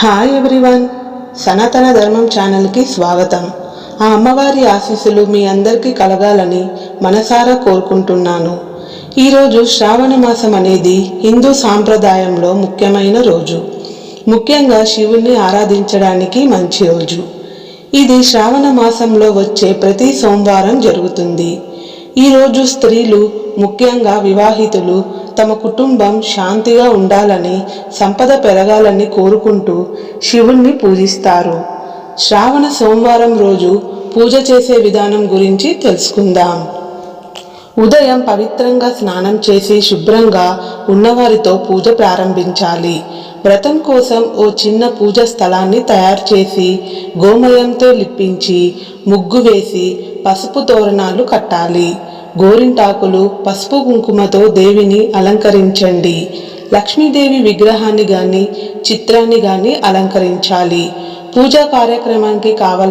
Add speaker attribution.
Speaker 1: Hi everyone, సనాతన ధర్మం ఛానల్కి స్వాగతం. ఆ అమ్మవారి ఆశీస్సులు మీ అందరికీ కలగాలని మనసారా కోరుకుంటున్నాను. ఈరోజు శ్రావణ మాసం అనేది హిందూ సాంప్రదాయంలో ముఖ్యమైన రోజు. ముఖ్యంగా శివుణ్ణి ఆరాధించడానికి మంచి రోజు. ఇది శ్రావణ మాసంలో వచ్చే ప్రతి సోమవారం జరుగుతుంది. ఈరోజు స్త్రీలు, ముఖ్యంగా వివాహితులు, తమ కుటుంబం శాంతిగా ఉండాలని, సంపద పెరగాలని కోరుకుంటూ శివుణ్ణి పూజిస్తారు. శ్రావణ సోమవారం రోజు పూజ చేసే విధానం గురించి తెలుసుకుందాం. ఉదయం పవిత్రంగా స్నానం చేసి శుభ్రంగా ఉన్నవారితో పూజ ప్రారంభించాలి. వ్రతం కోసం ఓ చిన్న పూజ స్థలాన్ని తయారు చేసి గోమయంతో లిప్పించి ముగ్గు వేసి పసుపు తోరణాలు కట్టాలి. గోరింటాకులు, పసుపు కుంకుమతో దేవిని అలంకరించండి. లక్ష్మీదేవి విగ్రహాన్ని కానీ చిత్రాన్ని కానీ అలంకరించాలి. పూజా కార్యక్రమానికి కావాల్సిన